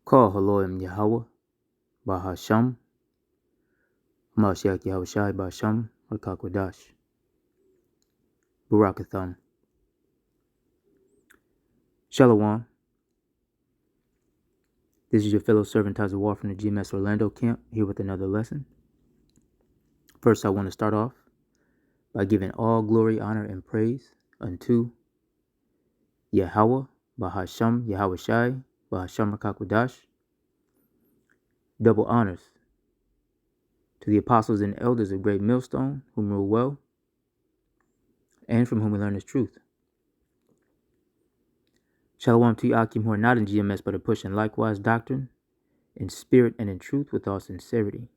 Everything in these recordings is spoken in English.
Call Haloim Yahweh, Bahasham, Mashiach Yahushai Basham, Rakakwadash, Barakatham. Shalom. This is your fellow servant Tazawar from the GMS Orlando camp, here with another lesson. First, I want to start off by giving all glory, honor, and praise unto Yahweh, Bahasham, Yahushai, Bahasham Rakakwadash. Double honors to the apostles and elders of Great Millstone, whom rule well, and from whom we learn His truth. Shalom to you, Akim, who are not in GMS, but are pushing likewise doctrine, in spirit and in truth, with all sincerity.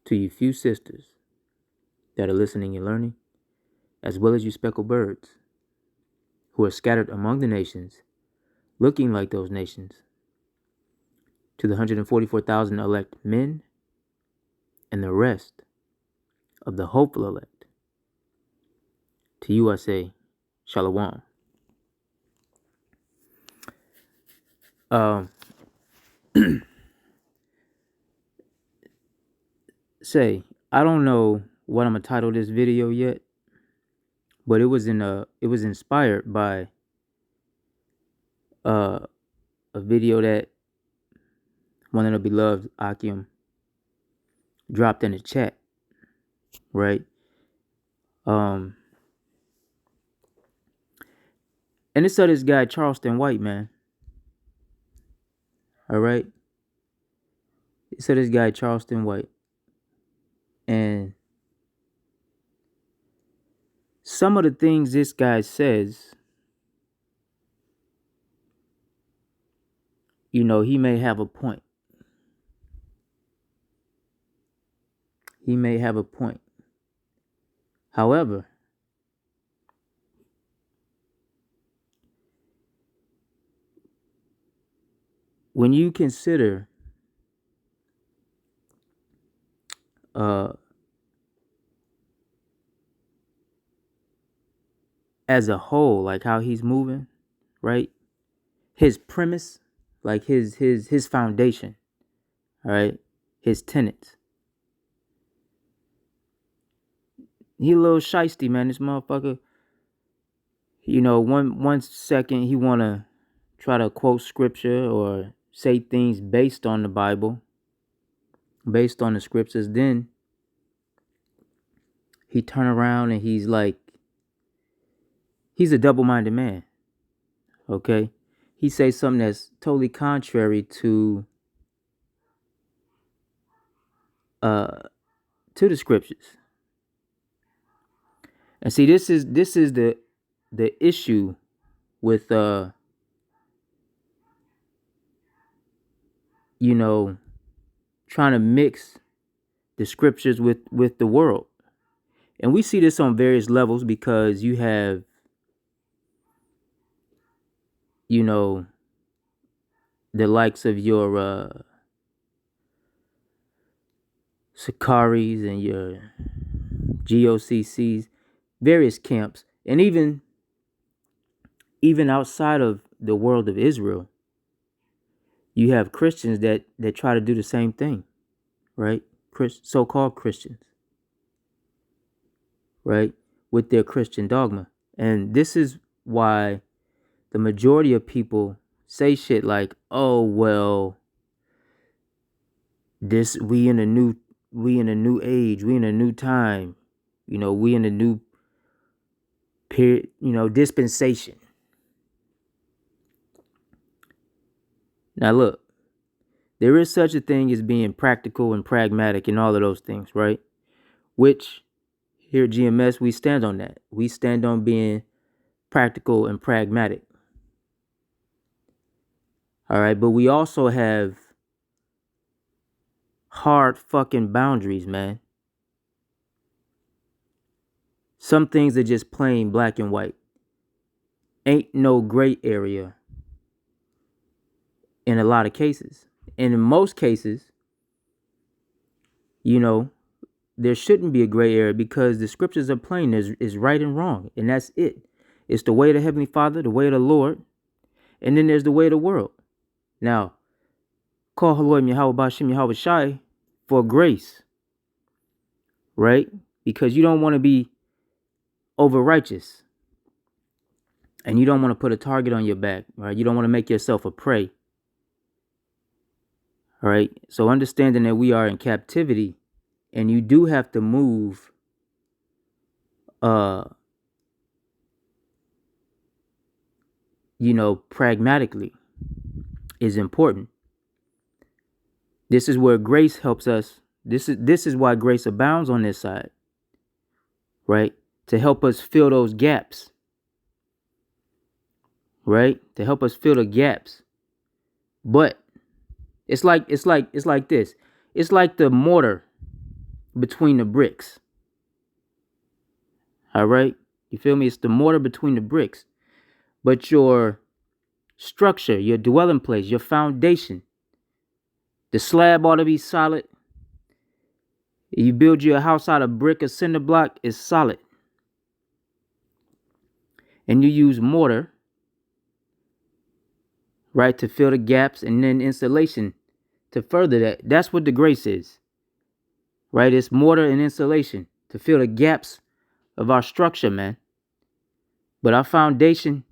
To you few sisters that are listening and learning, as well as you speckled birds, who are scattered among the nations, looking like those nations. To the 144,000 elect men, and the rest of the hopeful elect. To you I say, Shalom. I don't know what I'm gonna title this video yet, but it was inspired by a video that one of the beloved Akim dropped in the chat, right? And it's of this guy Charleston White, man. All right, it's of this guy Charleston White, and some of the things this guy says, you know, he may have a point. He may have a point. However, when you consider as a whole, like how he's moving, right? His premise, like his foundation, all right, his tenets. He a little shiesty, man. This motherfucker, you know, one second he wanna try to quote scripture or say things based on the Bible, based on the scriptures. Then he turn around and he's like, he's a double-minded man. Okay, he says something that's totally contrary to the scriptures. And see, this is the issue with you know, trying to mix the scriptures with the world. And we see this on various levels because you have, you know, the likes of your Sakaris and your GOCCs, various camps, and even outside of the world of Israel, you have Christians that try to do the same thing, right? So-called Christians, right, with their Christian dogma. And this is why the majority of people say shit like, oh, well, we in a new age, we in a new time, you know, we in a new period, you know, dispensation. Now look, there is such a thing as being practical and pragmatic and all of those things, right? Which here at GMS, we stand on that. We stand on being practical and pragmatic. All right, but we also have hard fucking boundaries, man. Some things are just plain black and white. Ain't no gray area in a lot of cases. And in most cases, you know, there shouldn't be a gray area because the scriptures are plain. Is right and wrong, and that's it. It's the way of the Heavenly Father, the way of the Lord, and then there's the way of the world. Now, call Haloim Yahweh Bashim Yahweh Shai for grace, right? Because you don't want to be over righteous. And you don't want to put a target on your back, right? You don't want to make yourself a prey. All right. So understanding that we are in captivity and you do have to move pragmatically is important. This is where grace helps us. This is why grace abounds on this side, right? To help us fill those gaps, right? To help us fill the gaps. But it's like this. It's like the mortar between the bricks. All right? You feel me? It's the mortar between the bricks. But your structure, your dwelling place, your foundation, the slab ought to be solid. You build your house out of brick or cinder block, is solid. And you use mortar, right, to fill the gaps, and then insulation to further that. That's what the grace is, right? It's mortar and insulation to fill the gaps of our structure, man. But our foundation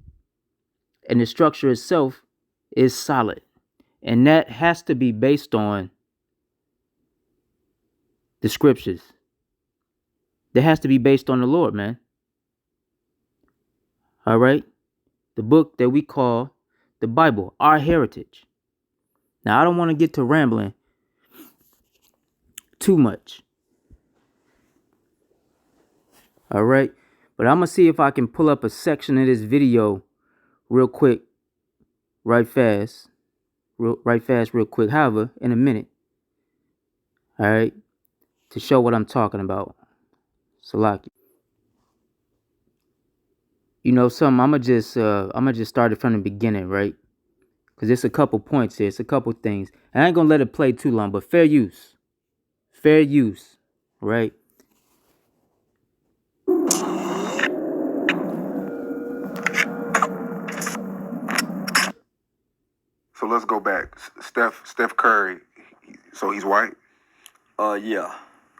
and the structure itself is solid. And that has to be based on the scriptures. That has to be based on the Lord, man. All right? The book that we call the Bible, our heritage. Now, I don't want to get to rambling too much. All right? But I'm going to see if I can pull up a section of this video real quick, real fast, real quick. However, in a minute. All right? To show what I'm talking about. Salaki. You know something, I'm gonna just start it from the beginning, right? Because it's a couple points here, it's a couple things. And I ain't gonna let it play too long, but fair use, right? So let's go back. Steph Curry. So he's white. Yeah.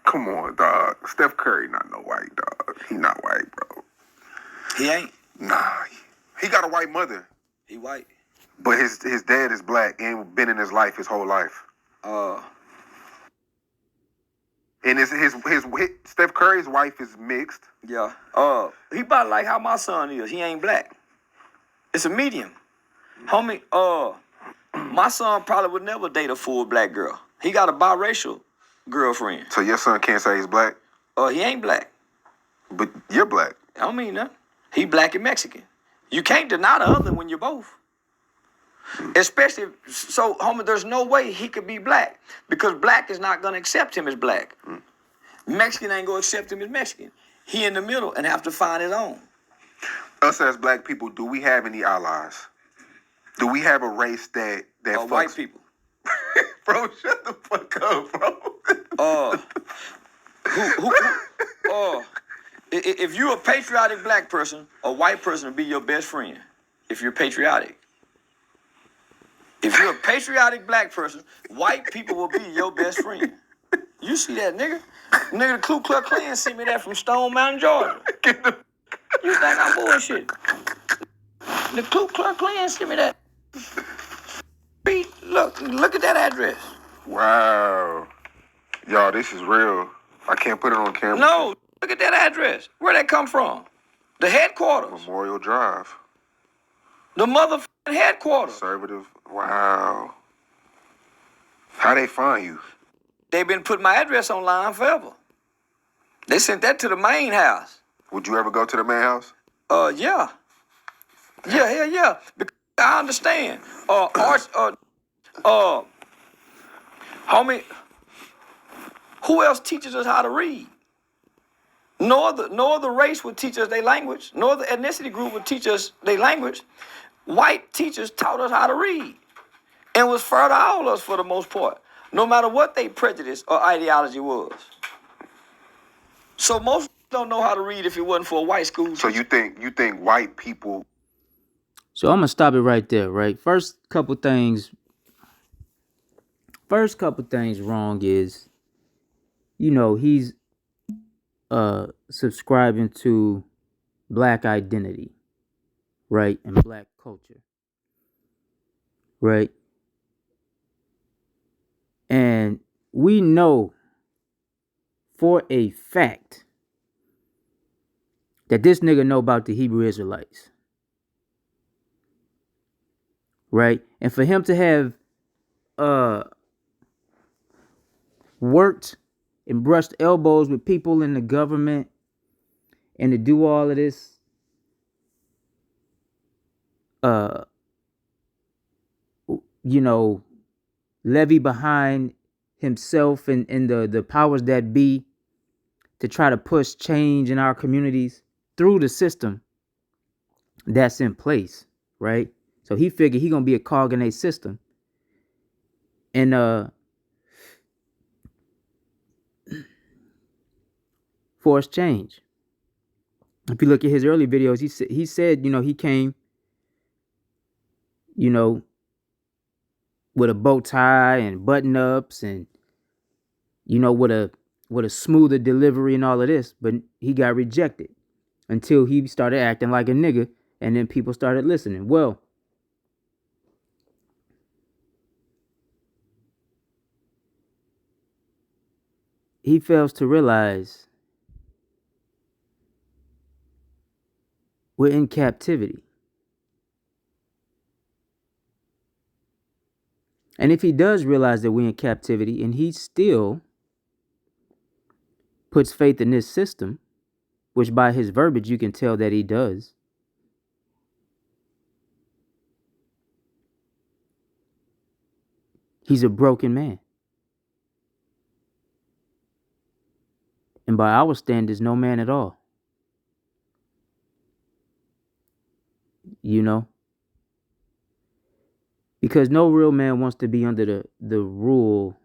Come on, dog. Steph Curry not no white, dog. He not white, bro. He ain't. Nah, he got a white mother. He white. But his dad is black and been in his life his whole life. And his Steph Curry's wife is mixed. Yeah. He about like how my son is. He ain't black. It's a medium. Homie, my son probably would never date a full black girl. He got a biracial girlfriend. So your son can't say he's black? He ain't black. But you're black. I don't mean that. He black and Mexican. You can't deny the other when you're both. Especially, so, homie, there's no way he could be black because black is not going to accept him as black. Mexican ain't going to accept him as Mexican. He in the middle and have to find his own. Us as black people, do we have any allies? Do we have a race that fucks? White people. Bro, shut the fuck up, bro. If you're a patriotic black person, a white person will be your best friend. If you're patriotic. If you're a patriotic black person, white people will be your best friend. You see that, nigga? Nigga, the Ku Klux Klan sent me that from Stone Mountain, Georgia. You think I'm bullshit? The Ku Klux Klan sent me that. Look at that address. Wow. Y'all, this is real. I can't put it on camera. No, look at that address. Where'd that come from? The headquarters. Memorial Drive. The motherfucking headquarters. Conservative. Wow. How they find you? They've been putting my address online forever. They sent that to the main house. Would you ever go to the main house? Yeah. Yeah, hell yeah. Because I understand. Homie, who else teaches us how to read? No other race would teach us their language. No other ethnicity group would teach us their language. White teachers taught us how to read. And was fair to all of us for the most part. No matter what their prejudice or ideology was. So most don't know how to read if it wasn't for a white school teacher. So you think white people... So I'm going to stop it right there, right? First couple things first couple things wrong is, you know, he's subscribing to black identity, right? And black culture, right? And we know for a fact that this nigga know about the Hebrew Israelites, right? And for him to have worked and brushed elbows with people in the government and to do all of this you know, levy behind himself and the powers that be to try to push change in our communities through the system that's in place, right? So he figured he gonna be a cog in a system and force change. If you look at his early videos, he said, you know, he came, you know, with a bow tie and button ups and, you know, with a smoother delivery and all of this, but he got rejected until he started acting like a nigga, and then people started listening. Well, he fails to realize we're in captivity. And if he does realize that we're in captivity and he still puts faith in this system, which by his verbiage you can tell that he does, he's a broken man. And by our standards, no man at all. You know? Because no real man wants to be under the rule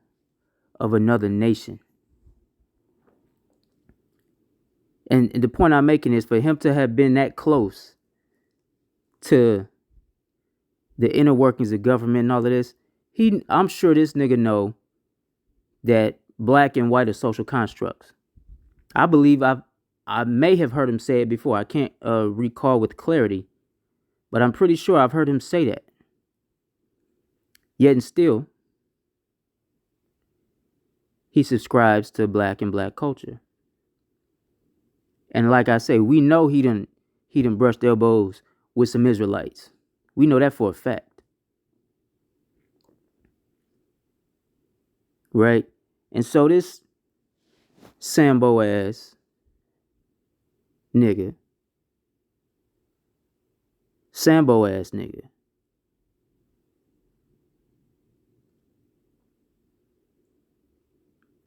of another nation. And the point I'm making is for him to have been that close to the inner workings of government and all of this, I'm sure this nigga know that black and white are social constructs. I believe I may have heard him say it before. I can't recall with clarity, but I'm pretty sure I've heard him say that. Yet and still, he subscribes to black and black culture. And like I say, we know he done brushed elbows with some Israelites. We know that for a fact. Right? And so this Sambo ass nigga, Sambo ass nigga,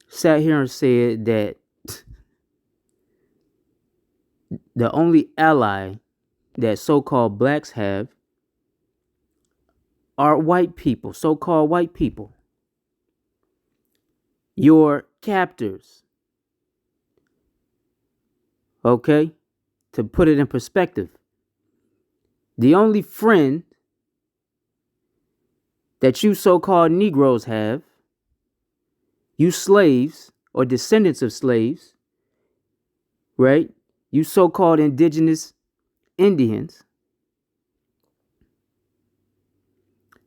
sat here and said that the only ally that so-called blacks have are white people, so-called white people. Your captors. Okay? To put it in perspective, the only friend that you so-called Negroes have, you slaves or descendants of slaves, right? You so-called indigenous Indians,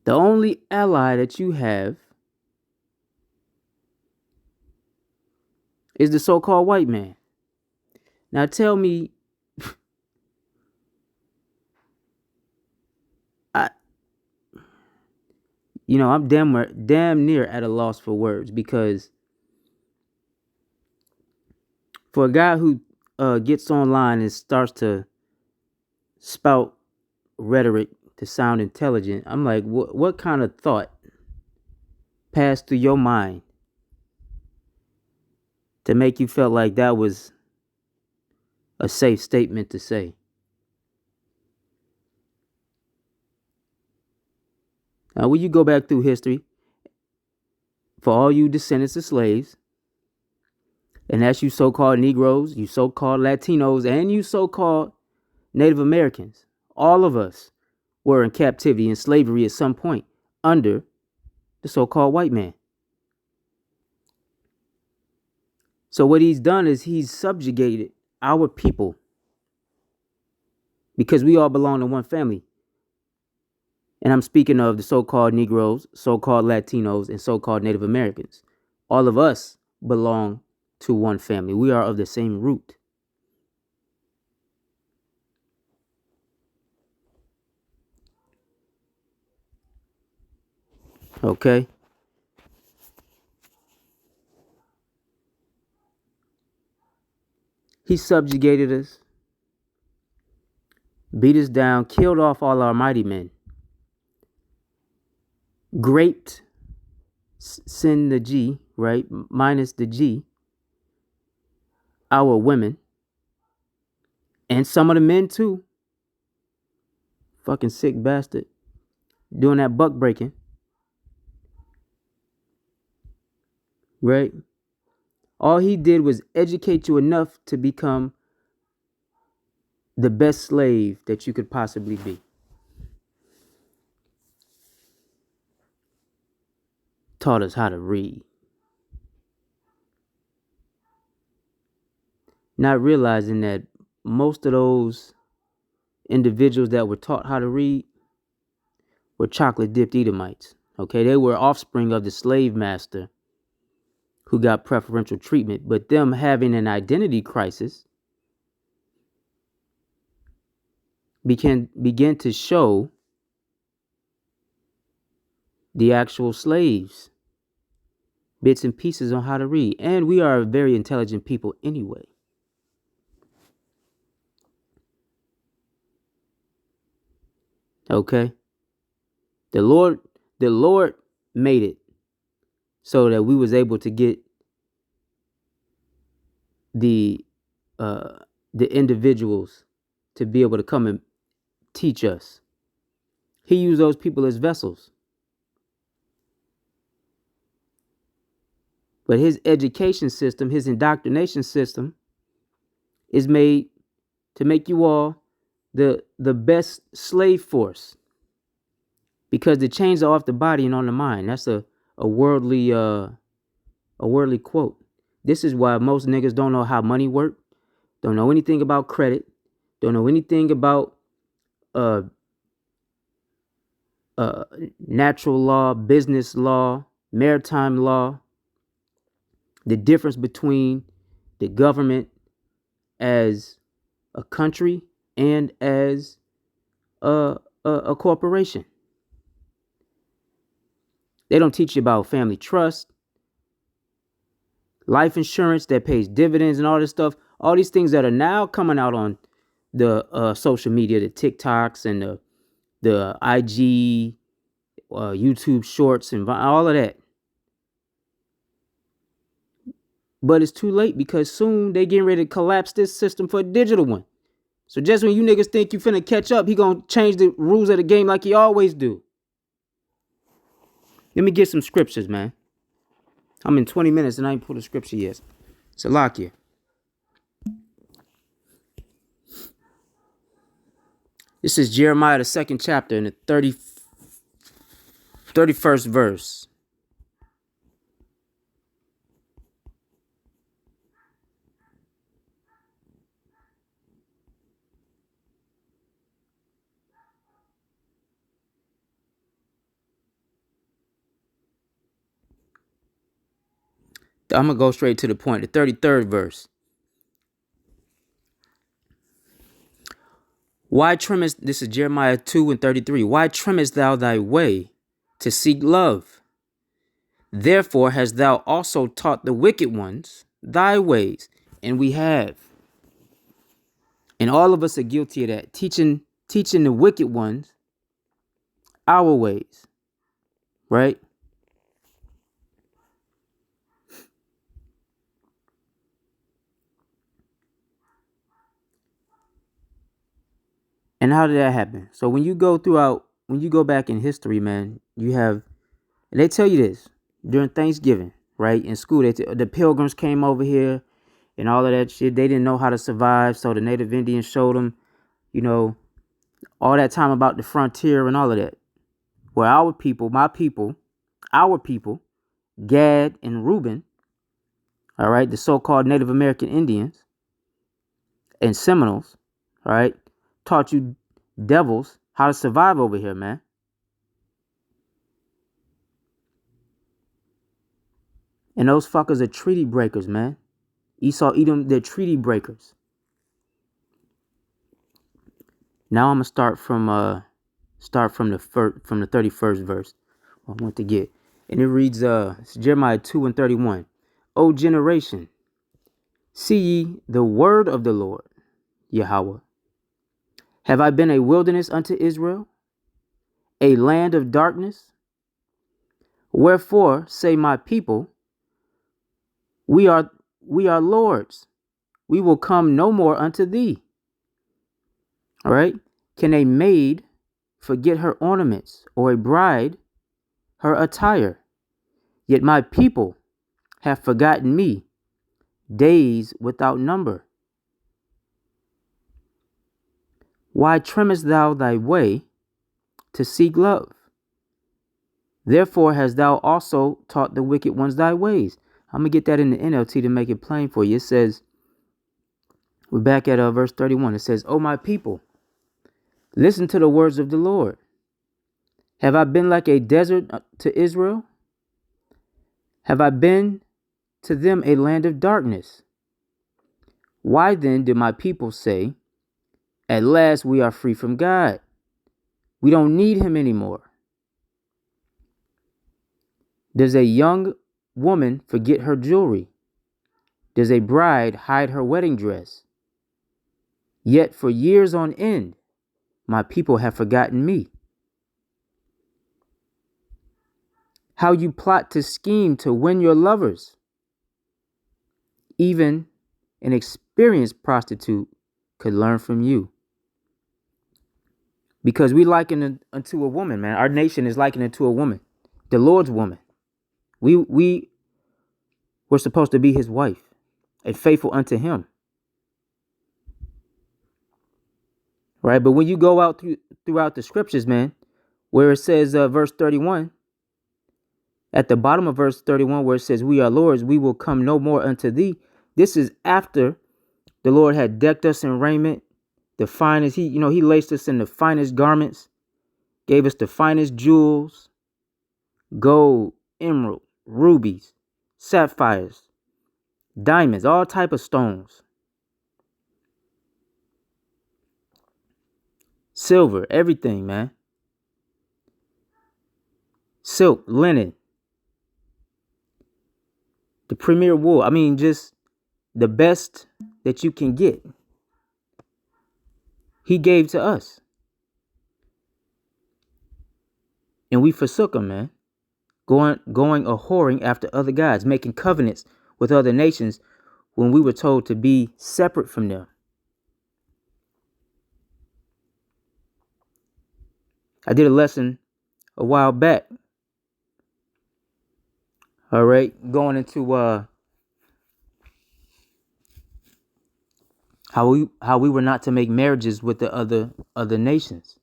the only ally that you have is the so-called white man. Now tell me, I'm damn near at a loss for words, because for a guy who gets online and starts to spout rhetoric to sound intelligent, I'm like, what kind of thought passed through your mind to make you feel like that was a safe statement to say? Now, when you go back through history, for all you descendants of slaves, and that's you so-called Negroes, you so-called Latinos, and you so-called Native Americans, all of us were in captivity and slavery at some point under the so-called white man. So what he's done is he's subjugated our people because we all belong to one family. And I'm speaking of the so-called Negroes, so-called Latinos, and so-called Native Americans. All of us belong to one family. We are of the same root. Okay? He subjugated us, beat us down, killed off all our mighty men, raped, send the G, right? Minus the G, our women, and some of the men too. Fucking sick bastard. Doing that buck breaking. Right? All he did was educate you enough to become the best slave that you could possibly be. Taught us how to read. Not realizing that most of those individuals that were taught how to read were chocolate dipped Edomites. Okay, they were offspring of the slave master who got preferential treatment, but them having an identity crisis began to show the actual slaves bits and pieces on how to read. And we are very intelligent people anyway. Okay? The Lord made it so that we was able to get the individuals to be able to come and teach us. He used those people as vessels. But his education system, his indoctrination system, is made to make you all the best slave force. Because the chains are off the body and on the mind. That's a worldly quote. This is why most niggas don't know how money work, don't know anything about credit, don't know anything about natural law, business law, maritime law, the difference between the government as a country and as a corporation. They don't teach you about family trust, life insurance that pays dividends and all this stuff. All these things that are now coming out on the social media, the TikToks and the IG, YouTube shorts and all of that. But it's too late because soon they getting ready to collapse this system for a digital one. So just when you niggas think you finna catch up, he gonna change the rules of the game like he always do. Let me get some scriptures, man. I'm in 20 minutes and I ain't pulled a scripture yet. Salakia. This is Jeremiah, the 2nd chapter, in the 31st verse. I'm going to go straight to the point. The 33rd verse. Why trimmest, this is Jeremiah 2 and 33. Why trimmest thou thy way to seek love? Therefore hast thou also taught the wicked ones thy ways. And we have. And all of us are guilty of that. Teaching the wicked ones our ways. Right? And how did that happen? So when you go back in history, man, they tell you this during Thanksgiving, right? In school, the Pilgrims came over here and all of that shit. They didn't know how to survive. So the Native Indians showed them, all that time about the frontier and all of that. Where our people, Gad and Reuben, all right, the so-called Native American Indians and Seminoles, all right, taught you devils how to survive over here, man. And those fuckers are treaty breakers, man. Esau, Edom, they're treaty breakers. Now I'm gonna start from the 31st verse. I want to get, and it reads it's Jeremiah 2:31. O generation, see ye the word of the Lord, Yahweh. Have I been a wilderness unto Israel, a land of darkness? Wherefore say my people, we are lords. We will come no more unto thee. All right. Can a maid forget her ornaments, or a bride her attire? Yet my people have forgotten me, days without number. Why trimmest thou thy way to seek love? Therefore hast thou also taught the wicked ones thy ways. I'm going to get that in the NLT to make it plain for you. It says, we're back at verse 31. It says, O my people, listen to the words of the Lord. Have I been like a desert to Israel? Have I been to them a land of darkness? Why then do my people say, at last we are free from God? We don't need him anymore. Does a young woman forget her jewelry? Does a bride hide her wedding dress? Yet for years on end, my people have forgotten me. How you plot to scheme to win your lovers. Even an experienced prostitute could learn from you. Because we liken it unto a woman, man. Our nation is likened unto a woman, the Lord's woman. We were supposed to be his wife and faithful unto him. Right? But when you go out throughout the scriptures, man, where it says verse 31, at the bottom of verse 31, where it says, we are lords, we will come no more unto thee. This is after the Lord had decked us in raiment, the finest. He laced us in the finest garments, gave us the finest jewels, gold, emerald, rubies, sapphires, diamonds, all type of stones, silver, everything, man. Silk, linen, the premier wool. I mean, just the best that you can get. He gave to us. And we forsook him, man. Going a whoring after other gods, making covenants with other nations when we were told to be separate from them. I did a lesson a while back. All right, going into how we were not to make marriages with the other nations.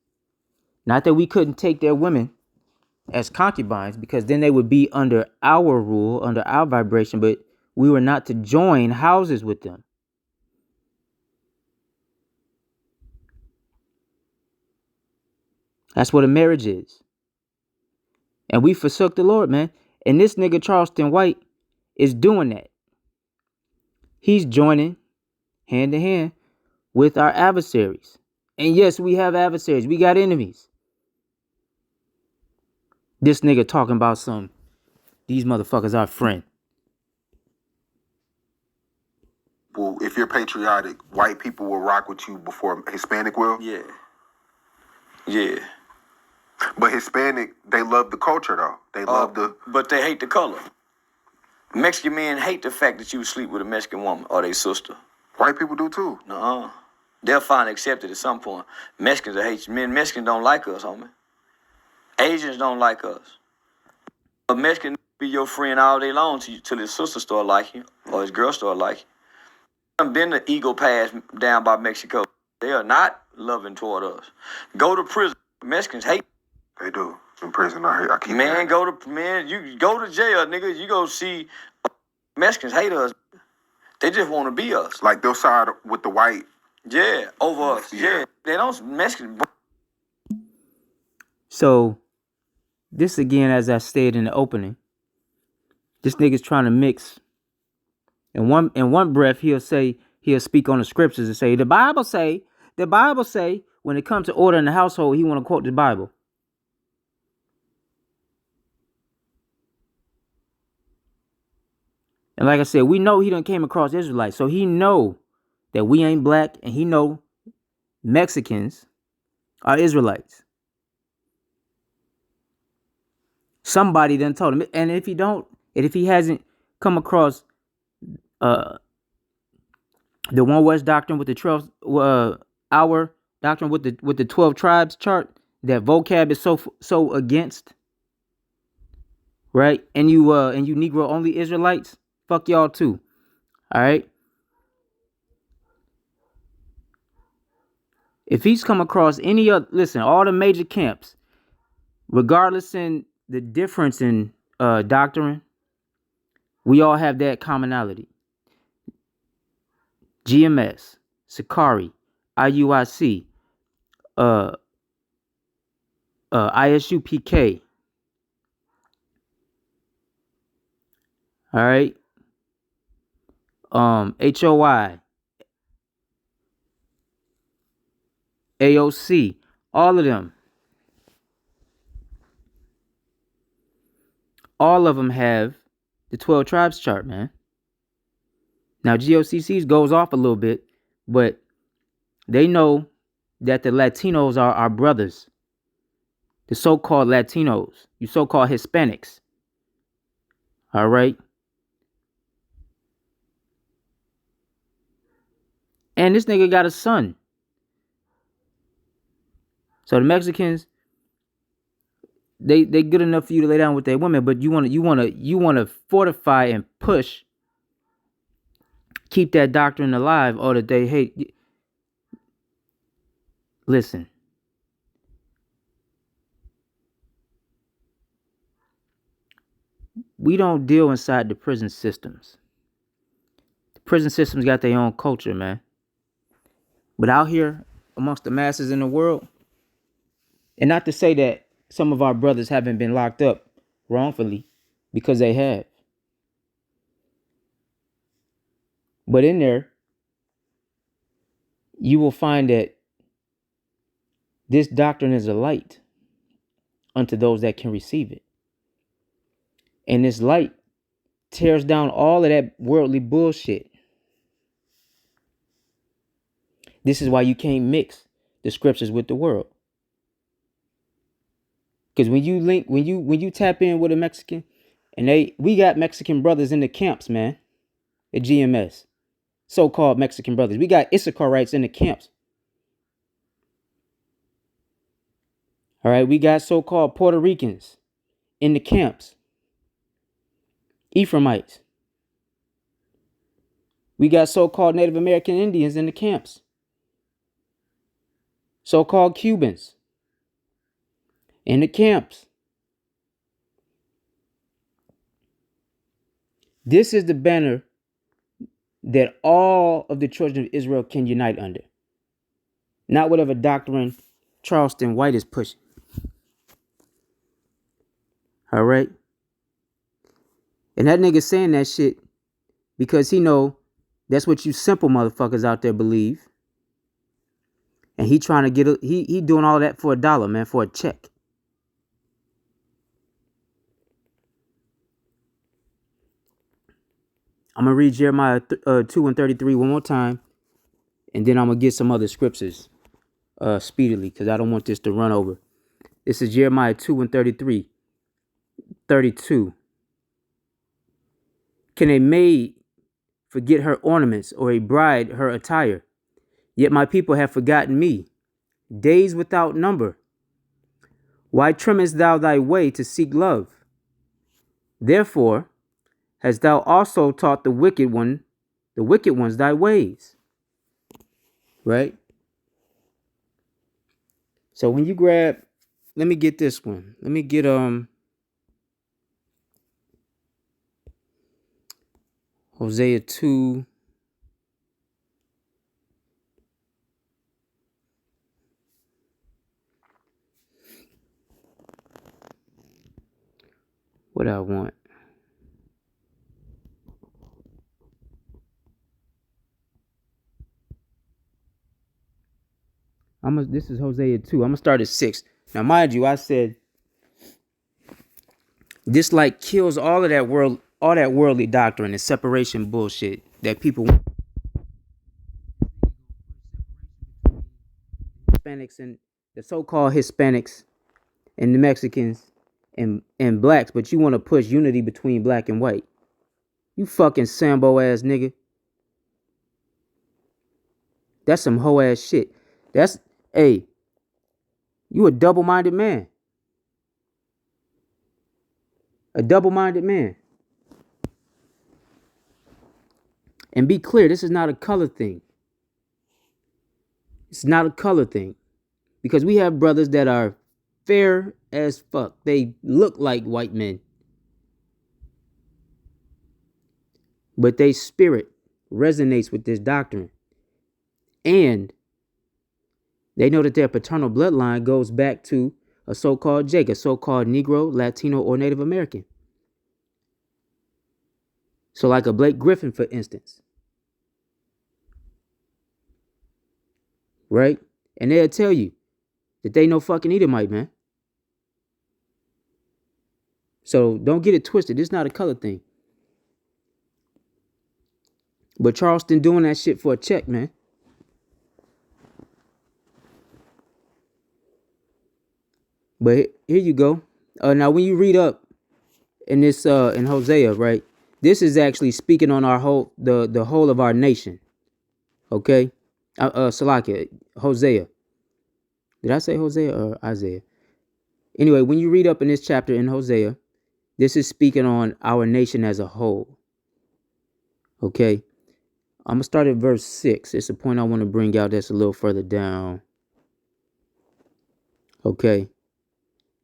Not that we couldn't take their women as concubines, because then they would be under our rule, under our vibration, but we were not to join houses with them. That's what a marriage is. And we forsook the Lord, man. And this nigga Charleston White is doing that. He's joining hand in hand with our adversaries. And yes, we have adversaries. We got enemies. This nigga talking about these motherfuckers are friend. Well, if you're patriotic, white people will rock with you before Hispanic will. Yeah. Yeah. But Hispanic, they love the culture though. They love But they hate the color. Mexican men hate the fact that you sleep with a Mexican woman or their sister. White people do too. Nuh-uh. They'll find it accepted at some point. Mexicans hate you. Mexicans don't like us, homie. Asians don't like us. A Mexican be your friend all day long till his sister start liking you or his girl start liking you. I've been the ego pass down by Mexico. They are not loving toward us. Go to prison. Mexicans hate. They do. In prison, I keep you go to jail, nigga. You go see Mexicans hate us. They just want to be us. Like they'll side with the white. Yeah, over us. Yeah. Yeah. They don't Mexican. So this again, as I stated in the opening, this nigga's trying to mix. In one breath, he'll speak on the scriptures and say, the Bible say, when it comes to order in the household, he want to quote the Bible. And like I said, we know he done came across Israelites. So he know that we ain't black, and he know Mexicans are Israelites. Somebody done told him. And if he hasn't come across the One West doctrine with the 12 our doctrine with the 12 tribes chart that vocab is so against, right? And you Negro only Israelites, fuck y'all too. All right. If he's come across any other, listen, all the major camps, regardless in the difference in doctrine, we all have that commonality. GMS, Sakari, IUIC, ISUPK. All right. HOI, AOC, all of them. All of them have the 12 tribes chart, man. Now, GOCC's goes off a little bit, but they know that the Latinos are our brothers. The so-called Latinos, you so-called Hispanics. All right. And this nigga got a son. So the Mexicans, they good enough for you to lay down with their women, but you wanna fortify and push, keep that doctrine alive, or that they hate. Listen. We don't deal inside the prison systems. The prison systems got their own culture, man. But out here amongst the masses in the world, and not to say that some of our brothers haven't been locked up wrongfully, because they have. But in there, you will find that this doctrine is a light unto those that can receive it. And this light tears down all of that worldly bullshit. This is why you can't mix the scriptures with the world. Because when you tap in with a Mexican, and we got Mexican brothers in the camps, man, at GMS, so-called Mexican brothers. We got Issacharites in the camps. All right, we got so-called Puerto Ricans in the camps. Ephraimites. We got so-called Native American Indians in the camps. So-called Cubans in the camps. This is the banner that all of the children of Israel can unite under. Not whatever doctrine Charleston White is pushing. All right? And that nigga saying that shit because he know that's what you simple motherfuckers out there believe. And he trying to get he doing all that for $1, man, for a check. I'm going to read Jeremiah 2:33 one more time. And then I'm going to get some other scriptures speedily, because I don't want this to run over. This is Jeremiah 2:33. 32. Can a maid forget her ornaments, or a bride her attire? Yet my people have forgotten me, days without number. Why trimmest thou thy way to seek love? Therefore hast thou also taught the wicked ones thy ways. Right? So when you grab, let me get this one. Let me get Hosea 2. What I want. This is Hosea 2. I'm gonna start at 6. Now, mind you, I said this like kills all that worldly doctrine and separation bullshit that people want. Hispanics and the so-called Hispanics and the Mexicans and blacks, but you want to push unity between black and white. You fucking Sambo ass nigga. That's some hoe ass shit. Hey, you a double-minded man. A double-minded man. And be clear, this is not a color thing. It's not a color thing. Because we have brothers that are fair as fuck. They look like white men. But their spirit resonates with this doctrine. And they know that their paternal bloodline goes back to a so-called Jake, a so-called Negro, Latino, or Native American. So like a Blake Griffin, for instance. Right? And they'll tell you that they no fucking Edomite, man. So don't get it twisted. This is not a color thing. But Charleston doing that shit for a check, man. But here you go. Now, when you read up in this in Hosea, right? This is actually speaking on our whole the whole of our nation. Okay, Salakia, Hosea. Did I say Hosea or Isaiah? Anyway, when you read up in this chapter in Hosea, this is speaking on our nation as a whole. Okay, I'm gonna start at verse 6. It's a point I want to bring out that's a little further down. Okay.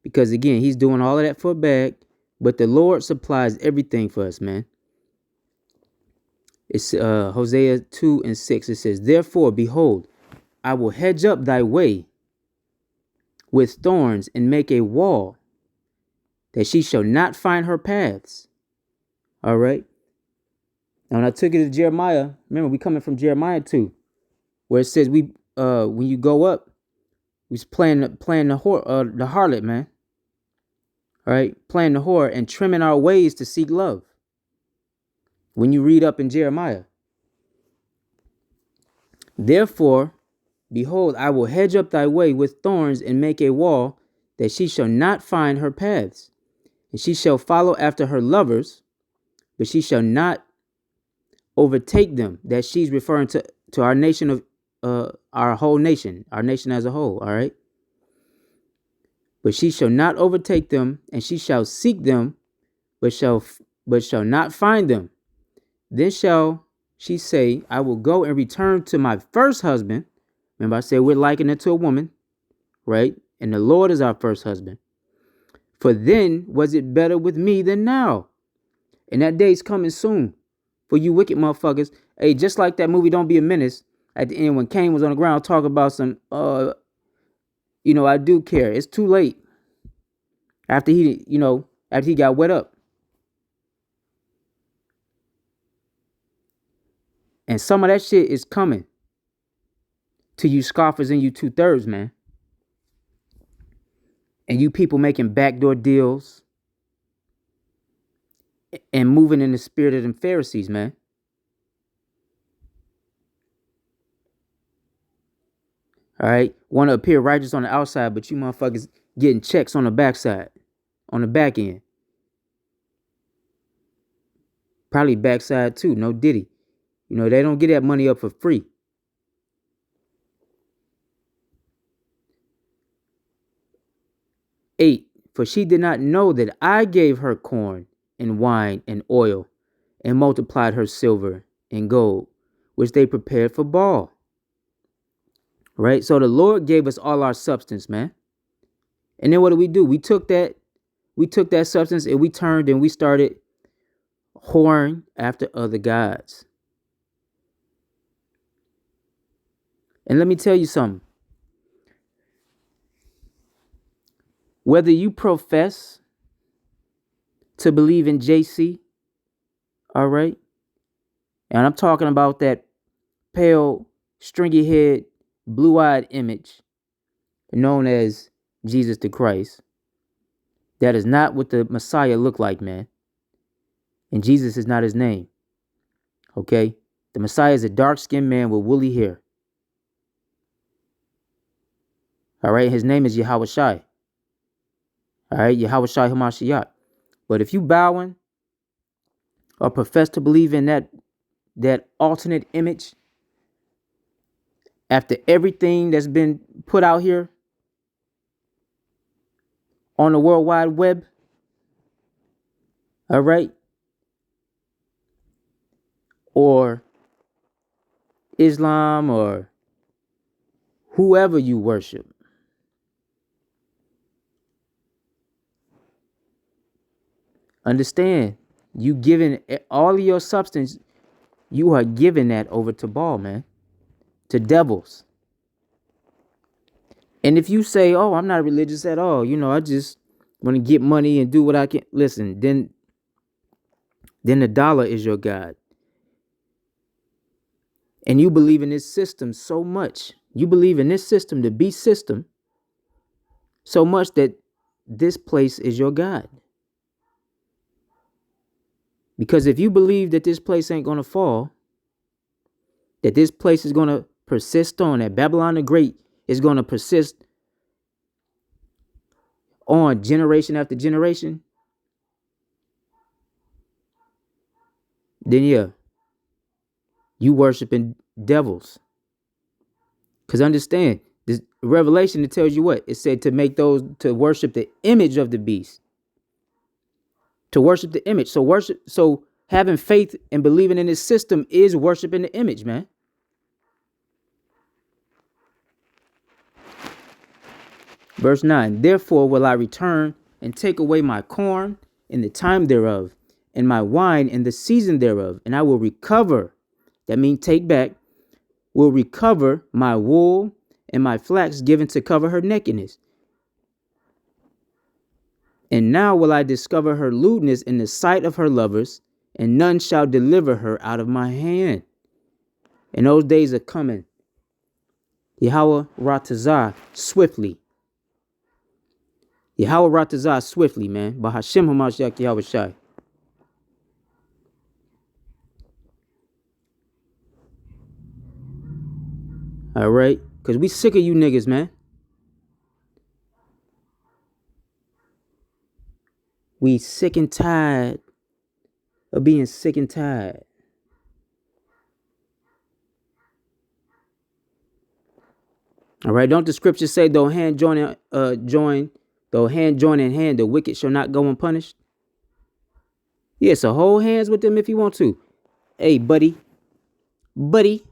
Because again, he's doing all of that for a bag, but the Lord supplies everything for us, man. It's Hosea 2 and 6. It says, therefore, behold, I will hedge up thy way with thorns and make a wall that she shall not find her paths. All right. Now, when I took it to Jeremiah, remember, we coming from Jeremiah 2, where it says when you go up, we's playing the harlot, man. All right, playing the whore and trimming our ways to seek love. When you read up in Jeremiah. Therefore, behold, I will hedge up thy way with thorns and make a wall that she shall not find her paths. And she shall follow after her lovers, but she shall not overtake them. That she's referring to our nation of our whole nation, our nation as a whole, all right? But she shall not overtake them, and she shall seek them, but shall not find them. Then shall she say, I will go and return to my first husband. Remember, I said we're likened it to a woman, right? And the Lord is our first husband. For then was it better with me than now. And that day's coming soon for you wicked motherfuckers. Hey, just like that movie Don't Be a Menace, at the end when Cain was on the ground talking about some, I do care. It's too late. After he got wet up. And some of that shit is coming to you scoffers and you 2/3, man. And you people making backdoor deals and moving in the spirit of them Pharisees, man. All right. Want to appear righteous on the outside, but you motherfuckers getting checks on the backside, on the back end. Probably backside too. No diddy. They don't get that money up for free. Eight, for she did not know that I gave her corn and wine and oil and multiplied her silver and gold, which they prepared for Baal. Right? So the Lord gave us all our substance, man. And then what do? We took that substance and we turned and we started whoring after other gods. And let me tell you something. Whether you profess to believe in JC, all right? And I'm talking about that pale, stringy head, blue-eyed image known as Jesus the Christ. That is not what the Messiah looked like, man. And Jesus is not his name. Okay? The Messiah is a dark-skinned man with woolly hair. All right? His name is Yahushua. All right? Yahushua Hamashiach. But if you bowing or profess to believe in that alternate image, after everything that's been put out here on the World Wide Web, all right, or Islam or whoever you worship, understand, you giving all of your substance, you are giving that over to Baal, man, to devils. And if you say, oh, I'm not religious at all, I just want to get money and do what I can, listen, then the dollar is your God. And you believe in this system so much. You believe in this system, the beast system, so much that this place is your God. Because if you believe that this place ain't going to fall, that this place is going to persist on, that Babylon the Great is going to persist on generation after generation, then yeah, you worshiping devils. Because understand, this Revelation, it tells you what? It said to make those, to worship the image of the beast. To worship the image. So having faith and believing in this system is worshiping the image, man. Verse 9, therefore will I return and take away my corn in the time thereof, and my wine in the season thereof, and I will recover, that means take back, will recover my wool and my flax given to cover her nakedness. And now will I discover her lewdness in the sight of her lovers, and none shall deliver her out of my hand. And those days are coming. Yahweh Ratazah swiftly. Yahweh Ratazah swiftly, man. Bahashem Hamashiach Yahweh Shai. All right? Because we sick of you niggas, man. We sick and tired of being sick and tired. All right? Don't the scripture say, though hand join in hand, the wicked shall not go unpunished? Yeah, so hold hands with them if you want to. Hey, buddy. Buddy.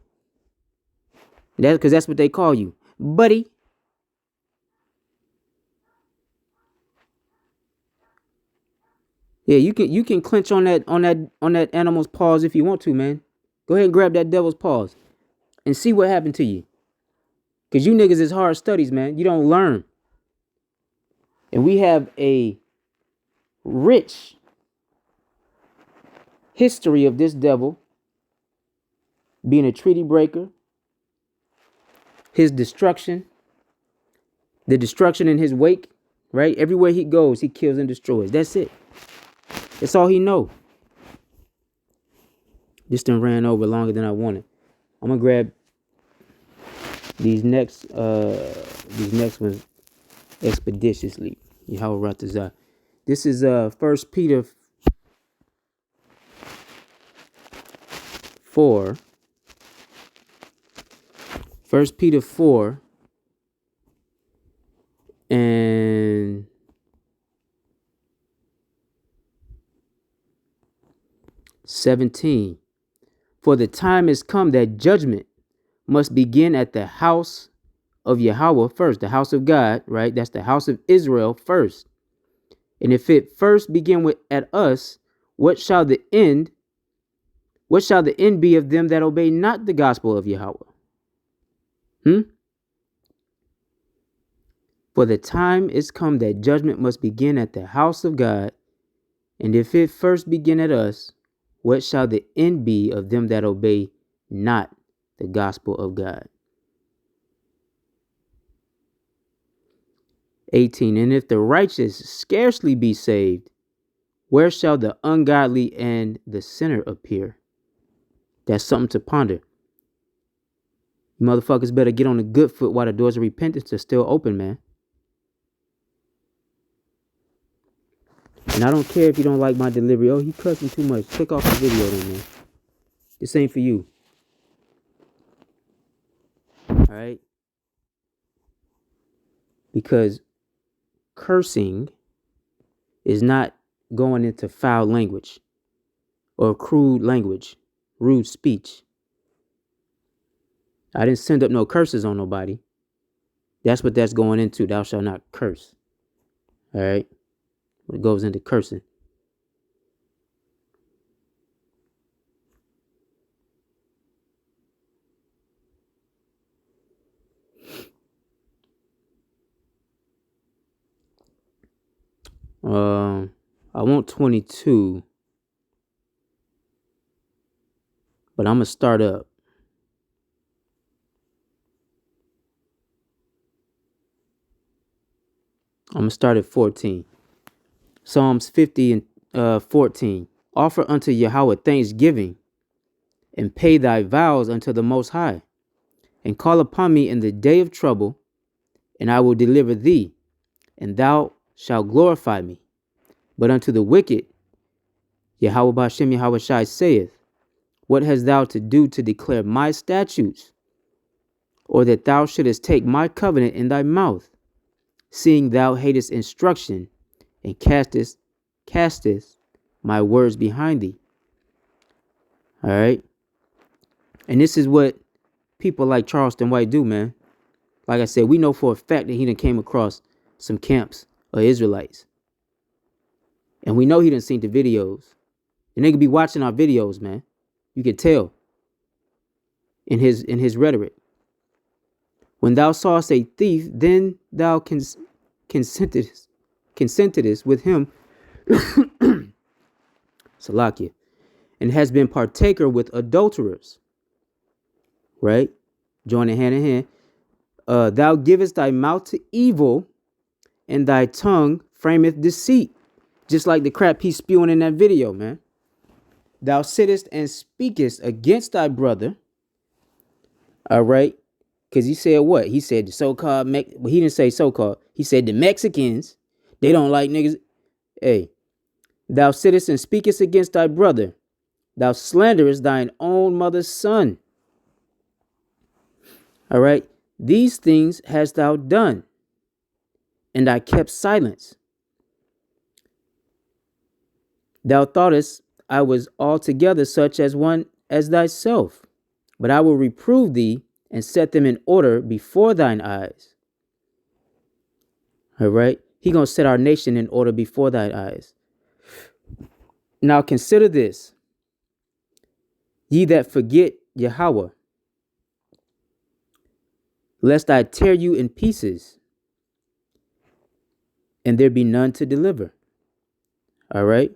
That's because that's what they call you. Buddy. Yeah, you can clench on that animal's paws if you want to, man. Go ahead and grab that devil's paws and see what happened to you. Because you niggas is hard studies, man. You don't learn. And we have a rich history of this devil being a treaty breaker, his destruction, the destruction in his wake, right? Everywhere he goes, he kills and destroys. That's it. That's all he know. This done ran over longer than I wanted. I'm gonna grab these next ones expeditiously. Yahweh Ratazah. This is 1 Peter 4. 1 Peter 4 and 17. For the time is come that judgment must begin at the house of Yahweh first, the house of God, right? That's the house of Israel first. And if it first begin at us, what shall the end be of them that obey not the gospel of Yahweh? For the time is come that judgment must begin at the house of God, And if it first begin at us, what shall the end be of them that obey not the gospel of God? 18. And if the righteous scarcely be saved, where shall the ungodly and the sinner appear? That's something to ponder. You motherfuckers better get on the good foot while the doors of repentance are still open, man. And I don't care if you don't like my delivery. Oh, he cussing too much. Click off the video then, man. This ain't for you. All right? Because cursing is not going into foul language or crude language, rude speech. I didn't send up no curses on nobody. That's what that's going into. Thou shalt not curse. All right? When it goes into cursing. I want 22, but I'm gonna start up. I'm gonna start at 14. Psalms 50 and 14. Offer unto Yahweh thanksgiving, and pay thy vows unto the Most High, and call upon me in the day of trouble, and I will deliver thee, and thou shalt glorify me. But unto the wicked, Yahweh Bashem Yahweh Shai saith, what hast thou to do to declare my statutes, or that thou shouldest take my covenant in thy mouth, seeing thou hatest instruction, and castest my words behind thee? All right. And this is what people like Charleston White do, man. Like I said, we know for a fact that he done came across some camps of Israelites. And we know he done seen the videos. The nigga be watching our videos, man. You can tell in his rhetoric. When thou sawest a thief, then thou consentedest with him, Salakia, and has been partaker with adulterers. Right? Joining hand in hand. Thou givest thy mouth to evil, and thy tongue frameth deceit. Just like the crap he's spewing in that video, man. Thou sittest and speakest against thy brother. All right? Because he said what? He said the so-called, well, he didn't say so-called. He said the Mexicans, they don't like niggas. Hey, thou sittest and speakest against thy brother. Thou slanderest thine own mother's son. All right? These things hast thou done, and I kept silence. Thou thoughtest I was altogether such as one as thyself, but I will reprove thee and set them in order before thine eyes. All right? He gonna set our nation in order before thine eyes. Now consider this. Ye that forget Yahweh, lest I tear you in pieces, and there be none to deliver. All right?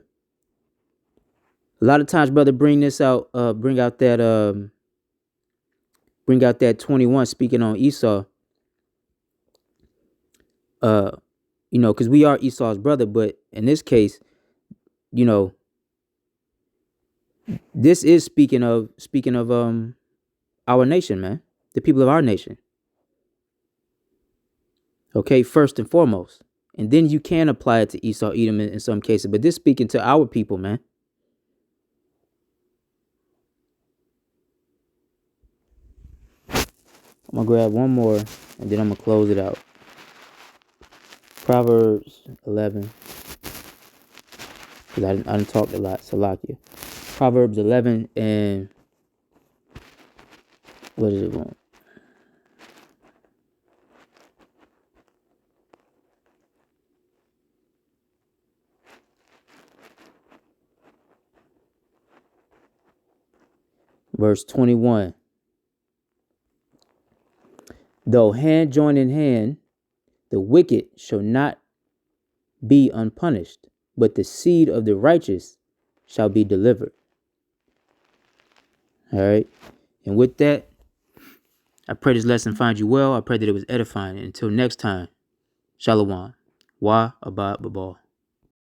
A lot of times, brother, bring out that 21 speaking on Esau. Because we are Esau's brother, but in this case, this is speaking of our nation, man, the people of our nation. Okay, first and foremost, and then you can apply it to Esau, Edom in some cases, but this speaking to our people, man. I'm gonna grab one more, and then I'm gonna close it out. Proverbs 11, because I didn't talk a lot. Salakia. Proverbs 11 and what does it want? Verse 21. Though hand join in hand, the wicked shall not be unpunished, but the seed of the righteous shall be delivered. All right. And with that, I pray this lesson finds you well. I pray that it was edifying. Until next time, Shalom. Wa Abad Babal.